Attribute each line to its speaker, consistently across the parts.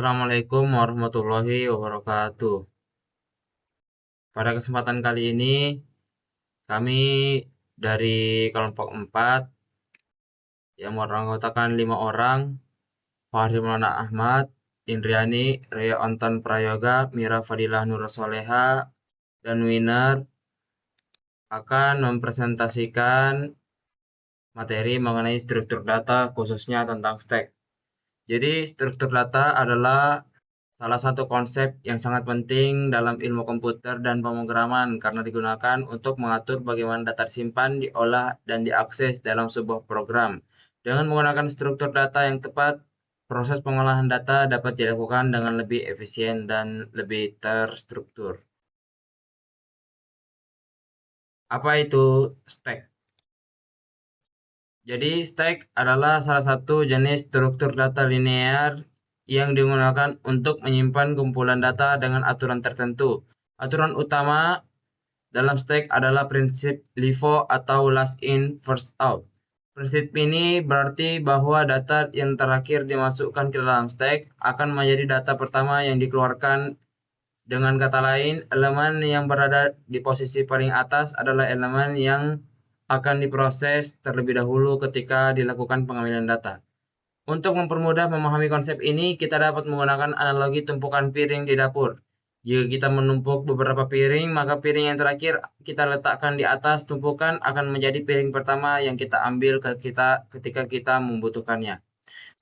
Speaker 1: Assalamualaikum warahmatullahi wabarakatuh. Pada kesempatan kali ini, kami dari kelompok 4 yang beranggotakan 5 orang, Fahri Maulana Ahmad, Indriani, Ria Onton Prayoga, Mira Fadilah Nur Soleha, dan Winner akan mempresentasikan materi mengenai struktur data khususnya tentang stack. Jadi struktur data adalah salah satu konsep yang sangat penting dalam ilmu komputer dan pemrograman karena digunakan untuk mengatur bagaimana data disimpan, diolah, dan diakses dalam sebuah program. Dengan menggunakan struktur data yang tepat, proses pengolahan data dapat dilakukan dengan lebih efisien dan lebih terstruktur. Apa itu stack? Jadi stack adalah salah satu jenis struktur data linear yang digunakan untuk menyimpan kumpulan data dengan aturan tertentu. Aturan utama dalam stack adalah prinsip LIFO atau last in first out. Prinsip ini berarti bahwa data yang terakhir dimasukkan ke dalam stack akan menjadi data pertama yang dikeluarkan. Dengan kata lain, elemen yang berada di posisi paling atas adalah elemen yang akan diproses terlebih dahulu ketika dilakukan pengambilan data. Untuk mempermudah memahami konsep ini, kita dapat menggunakan analogi tumpukan piring di dapur. Jika kita menumpuk beberapa piring, maka piring yang terakhir kita letakkan di atas tumpukan akan menjadi piring pertama yang kita ambil ketika kita membutuhkannya.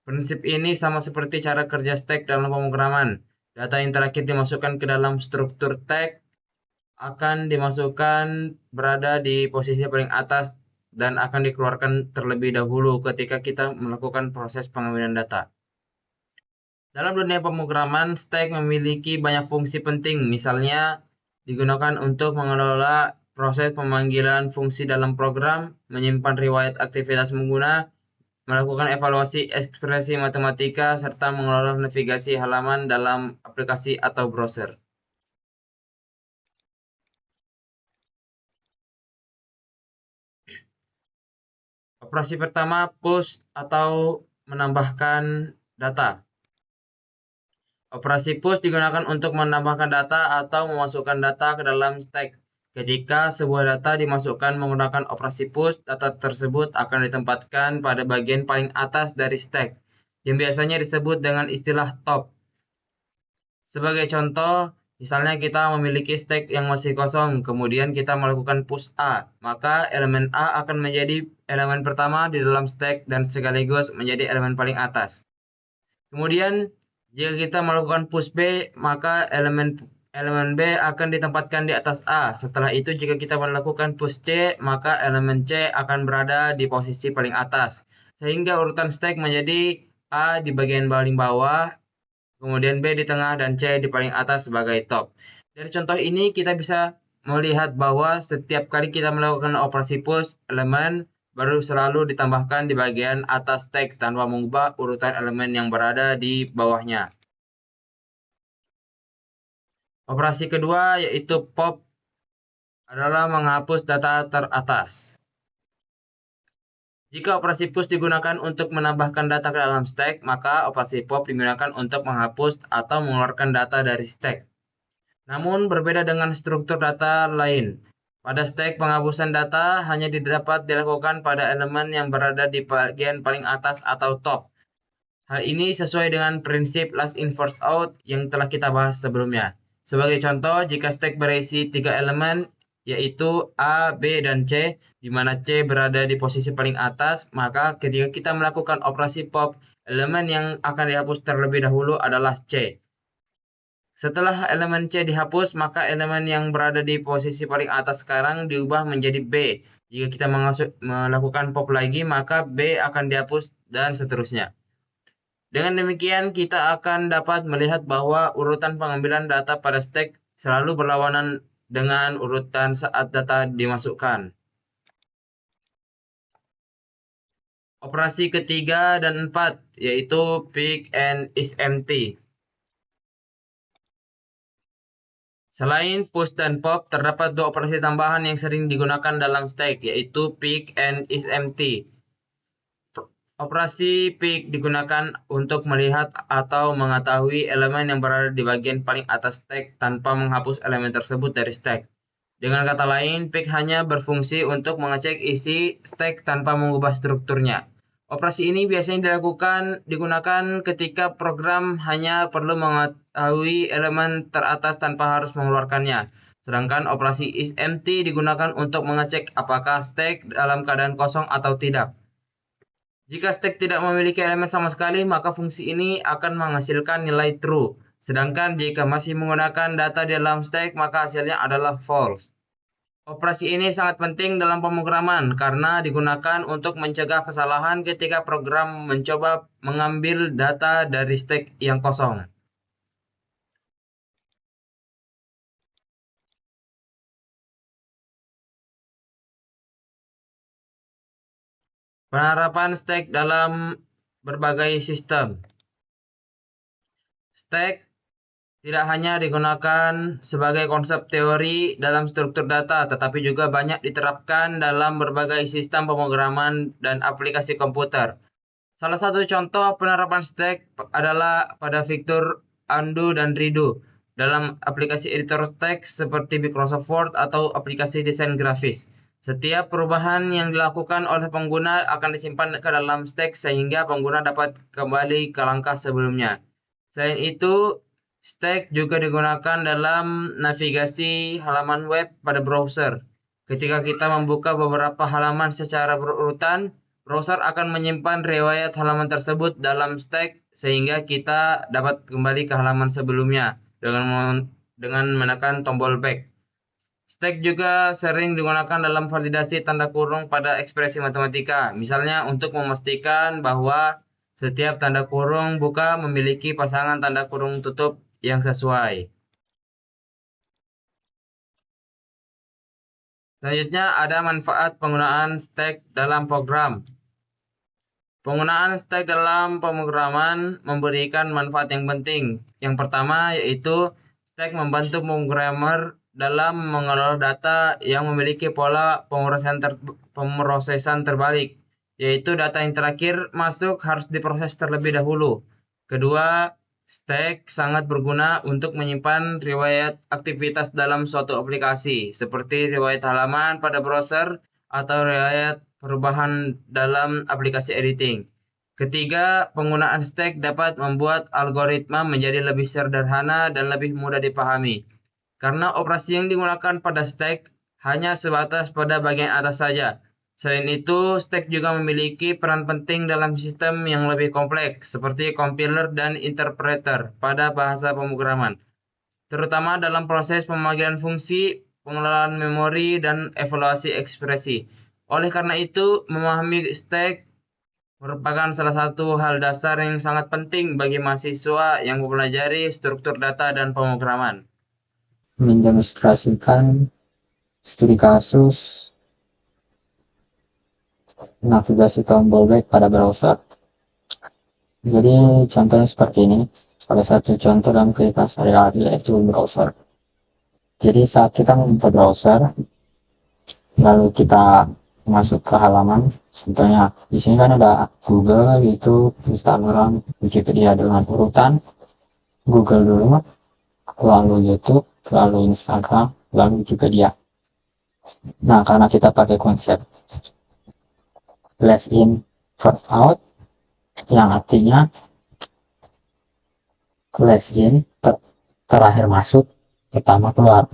Speaker 1: Prinsip ini sama seperti cara kerja stack dalam pemrograman. Data yang terakhir dimasukkan ke dalam struktur tag akan dimasukkan berada di posisi paling atas dan akan dikeluarkan terlebih dahulu ketika kita melakukan proses pengambilan data. Dalam dunia pemrograman, stack memiliki banyak fungsi penting, misalnya digunakan untuk mengelola proses pemanggilan fungsi dalam program, menyimpan riwayat aktivitas pengguna, melakukan evaluasi ekspresi matematika, serta mengelola navigasi halaman dalam aplikasi atau browser. Operasi pertama, push atau menambahkan data. Operasi push digunakan untuk menambahkan data atau memasukkan data ke dalam stack. Ketika sebuah data dimasukkan menggunakan operasi push, data tersebut akan ditempatkan pada bagian paling atas dari stack, yang biasanya disebut dengan istilah top. Sebagai contoh, misalnya kita memiliki stack yang masih kosong, kemudian kita melakukan push A, maka elemen A akan menjadi elemen pertama di dalam stack dan sekaligus menjadi elemen paling atas. Kemudian, jika kita melakukan push B, maka elemen B akan ditempatkan di atas A. Setelah itu, jika kita melakukan push C, maka elemen C akan berada di posisi paling atas. Sehingga urutan stack menjadi A di bagian paling bawah, kemudian B di tengah, dan C di paling atas sebagai top. Dari contoh ini kita bisa melihat bahwa setiap kali kita melakukan operasi push, elemen baru selalu ditambahkan di bagian atas stack tanpa mengubah urutan elemen yang berada di bawahnya. Operasi kedua yaitu pop adalah menghapus data teratas. Jika operasi push digunakan untuk menambahkan data ke dalam stack, maka operasi pop digunakan untuk menghapus atau mengeluarkan data dari stack. Namun berbeda dengan struktur data lain. Pada stack, penghapusan data hanya dapat dilakukan pada elemen yang berada di bagian paling atas atau top. Hal ini sesuai dengan prinsip last in first out yang telah kita bahas sebelumnya. Sebagai contoh, jika stack berisi 3 elemen, yaitu A, B, dan C, di mana C berada di posisi paling atas, maka ketika kita melakukan operasi pop, elemen yang akan dihapus terlebih dahulu adalah C. Setelah elemen C dihapus, maka elemen yang berada di posisi paling atas sekarang diubah menjadi B. Jika kita melakukan pop lagi, maka B akan dihapus dan seterusnya. Dengan demikian, kita akan dapat melihat bahwa urutan pengambilan data pada stack selalu berlawanan dengan urutan saat data dimasukkan. Operasi ketiga dan 4, yaitu pick and is empty. Selain push dan pop, terdapat dua operasi tambahan yang sering digunakan dalam stack, yaitu pick and is empty. Operasi pick digunakan untuk melihat atau mengetahui elemen yang berada di bagian paling atas stack tanpa menghapus elemen tersebut dari stack. Dengan kata lain, pick hanya berfungsi untuk mengecek isi stack tanpa mengubah strukturnya. Operasi ini biasanya digunakan ketika program hanya perlu mengetahui elemen teratas tanpa harus mengeluarkannya. Sedangkan operasi isEmpty digunakan untuk mengecek apakah stack dalam keadaan kosong atau tidak. Jika stack tidak memiliki elemen sama sekali, maka fungsi ini akan menghasilkan nilai true. Sedangkan jika masih menggunakan data di dalam stack, maka hasilnya adalah false. Operasi ini sangat penting dalam pemrograman karena digunakan untuk mencegah kesalahan ketika program mencoba mengambil data dari stack yang kosong. Penerapan stack dalam berbagai sistem. Stack tidak hanya digunakan sebagai konsep teori dalam struktur data, tetapi juga banyak diterapkan dalam berbagai sistem pemrograman dan aplikasi komputer. Salah satu contoh penerapan stack adalah pada fitur undo dan redo dalam aplikasi editor teks seperti Microsoft Word atau aplikasi desain grafis. Setiap perubahan yang dilakukan oleh pengguna akan disimpan ke dalam stack sehingga pengguna dapat kembali ke langkah sebelumnya. Selain itu, stack juga digunakan dalam navigasi halaman web pada browser. Ketika kita membuka beberapa halaman secara berurutan, browser akan menyimpan riwayat halaman tersebut dalam stack sehingga kita dapat kembali ke halaman sebelumnya dengan menekan tombol back. Stack juga sering digunakan dalam validasi tanda kurung pada ekspresi matematika, misalnya untuk memastikan bahwa setiap tanda kurung buka memiliki pasangan tanda kurung tutup yang sesuai. Selanjutnya ada manfaat penggunaan stack dalam program. Penggunaan stack dalam pemrograman memberikan manfaat yang penting. Yang pertama yaitu stack membantu pemrogramer dalam mengelola data yang memiliki pola pemrosesan terbalik, yaitu data yang terakhir masuk harus diproses terlebih dahulu. Kedua, stack sangat berguna untuk menyimpan riwayat aktivitas dalam suatu aplikasi, seperti riwayat halaman pada browser atau riwayat perubahan dalam aplikasi editing. Ketiga, penggunaan stack dapat membuat algoritma menjadi lebih sederhana dan lebih mudah dipahami. Karena operasi yang digunakan pada stack hanya sebatas pada bagian atas saja. Selain itu, stack juga memiliki peran penting dalam sistem yang lebih kompleks, seperti compiler dan interpreter pada bahasa pemrograman, terutama dalam proses pemanggilan fungsi, pengelolaan memori, dan evaluasi ekspresi. Oleh karena itu, memahami stack merupakan salah satu hal dasar yang sangat penting bagi mahasiswa yang mempelajari struktur data dan pemrograman.
Speaker 2: Mendemonstrasikan studi kasus navigasi tombol back pada browser. Jadi contohnya seperti ini. Salah satu contoh dalam kehidupan sehari-hari yaitu browser. Jadi saat kita membuka browser, lalu kita masuk ke halaman, contohnya di sini kan ada Google, YouTube, Instagram, Wikipedia dengan urutan Google dulu, lalu YouTube, lalu Instagram, lalu Wikipedia. Nah, karena kita pakai konsep last in first out, yang artinya last in terakhir masuk, pertama keluar.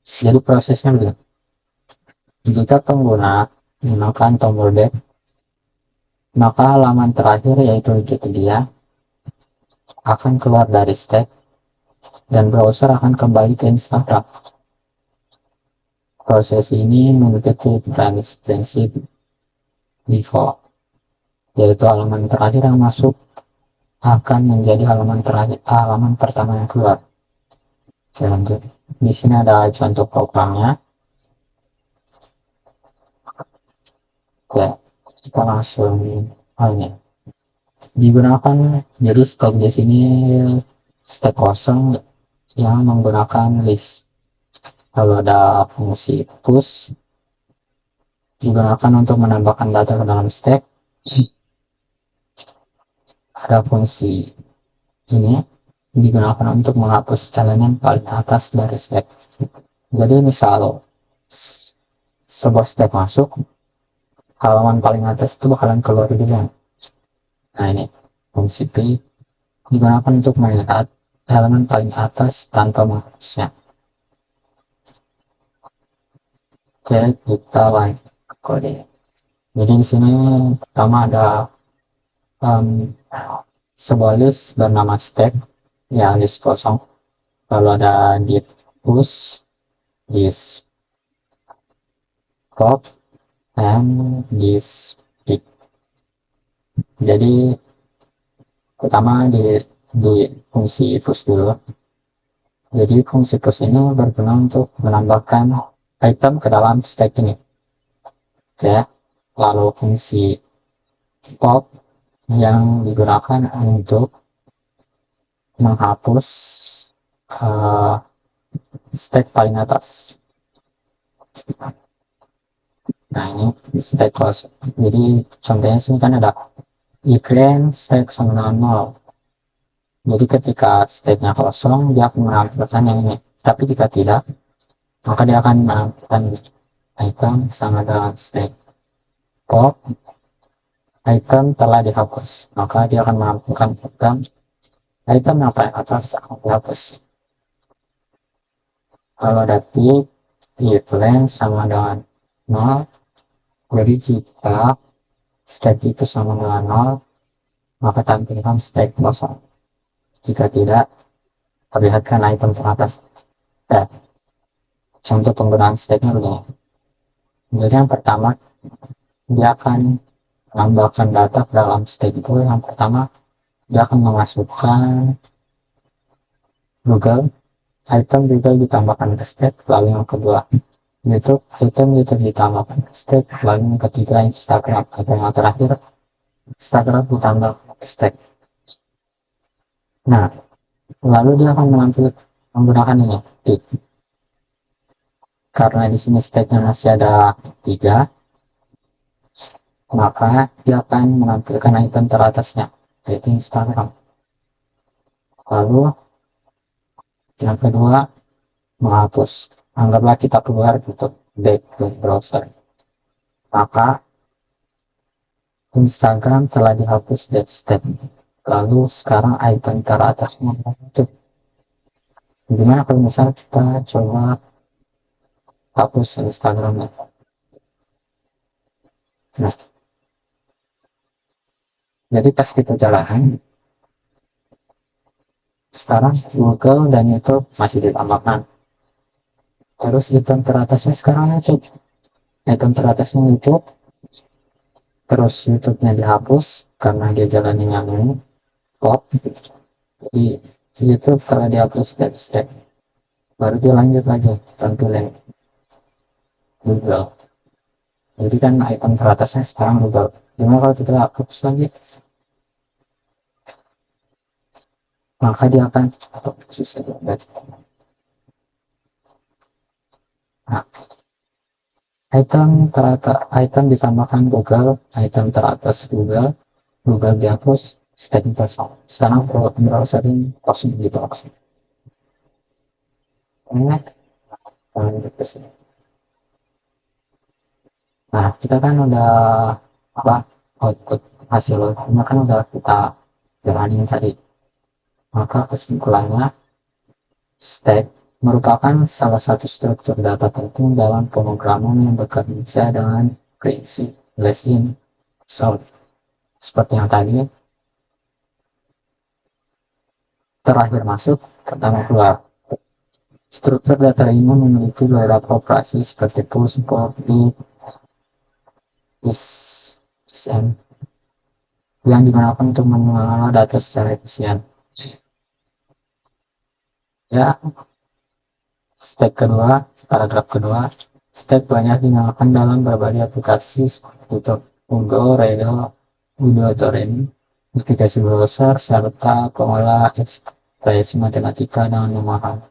Speaker 2: Jadi prosesnya begini. Jika pengguna menekan tombol back, maka halaman terakhir yaitu Wikipedia akan keluar dari stack dan browser akan kembali ke Instagram. Proses ini mengikuti prinsip default, yaitu halaman terakhir yang masuk akan menjadi halaman pertama yang keluar. Lanjut. Di sini ada contoh programnya. Oke, kita langsung ini. Digunakan jadi stack di sini stack kosong yang menggunakan list. Lalu ada fungsi push digunakan untuk menambahkan data ke dalam stack. Ada fungsi ini digunakan untuk menghapus elemen paling atas dari stack. Jadi misal sebuah stack masuk, halaman paling atas itu bakalan keluar duluan. Nah ini fungsi P digunakan untuk melihat elemen paling atas tanpa menghapusnya. Oke, kita lanjut ke kode. Jadi di sini pertama ada sebuah list bernama stack, ya list kosong. Lalu ada git push, this pop, and this pick. Jadi pertama di fungsi push dulu. Jadi fungsi push ini berguna untuk menambahkan item ke dalam stack ini. Oke, lalu fungsi pop yang digunakan untuk menghapus stack paling atas. Nah ini stack kosong. Jadi contohnya sini kan ada if len stack sama dengan 0. Jadi ketika stacknya kosong dia akan menampilkan yang ini. Tapi jika tidak, maka dia akan menampilkan item sama dengan stack pop item telah dihapus. Maka dia akan menampilkan item yang paling atas akan dihapus. Kalau ada tick if len sama dengan 0, jadi jika stack itu sama dengan 0, maka tampilkan stack kosong. Jika tidak, perlihatkan item teratas. Contoh penggunaan stacknya begini. Jadi yang pertama, dia akan menambahkan data ke dalam stack itu. Yang pertama, dia akan memasukkan Google, item Google ditambahkan ke stack. Lalu yang kedua, YouTube, item YouTube ditambahkan ke stack. Lalu yang ketiga, Instagram. Atau yang terakhir, Instagram ditambah ke stack. Nah, lalu dia akan menampilkan menggunakan ini tick. Karena di sini stacknya masih ada 3, maka dia akan menampilkan item teratasnya, yaitu Instagram. Lalu yang kedua, menghapus. Anggaplah kita keluar gitu, back ke browser. Maka Instagram telah dihapus dari stack. Lalu sekarang item teratasnya itu. Gimana kalau misalnya kita coba hapus Instagramnya? Nah, jadi pas kita jalanin, sekarang Google dan YouTube masih ditambahkan. Terus item teratasnya sekarang YouTube. Item teratasnya YouTube. Terus YouTube-nya dihapus karena dia jalanin yang ini. Pop. Jadi YouTube telah dihapus dari stack. Baru dia lanjut lagi tampilin Google. Jadi kan item teratasnya sekarang Google. Gimana kalau kita hapus lagi? Maka dia akan atau khusus saja. Nah, item ditambahkan Google, item teratas Google, Google dihapus, stack kosong. Sekarang browser ini kosong gitu. Ini nah, kita kan udah output hasilnya kan udah kita jalanin tadi. Maka kesimpulannya, stack merupakan salah satu struktur data penting dalam pemrograman yang bekerja dengan prinsip less in, so seperti yang tadi, terakhir masuk, pertama keluar. Struktur data ini memiliki beberapa operasi seperti push, pop, read, isn yang digunakan untuk mengelola data secara efisien. Ya, stack kedua, paragraf kedua, stack banyak digunakan dalam berbagai aplikasi seperti YouTube, Google, Redo, Video Torrent, aplikasi browser, serta pengolah ekspresi matematika dengan memahami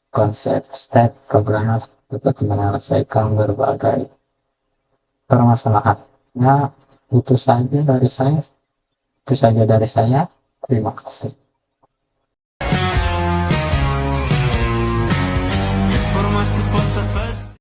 Speaker 2: konsep stack. Programmer dapat menyelesaikan berbagai permasalahannya. Itu saja dari saya. Terima kasih.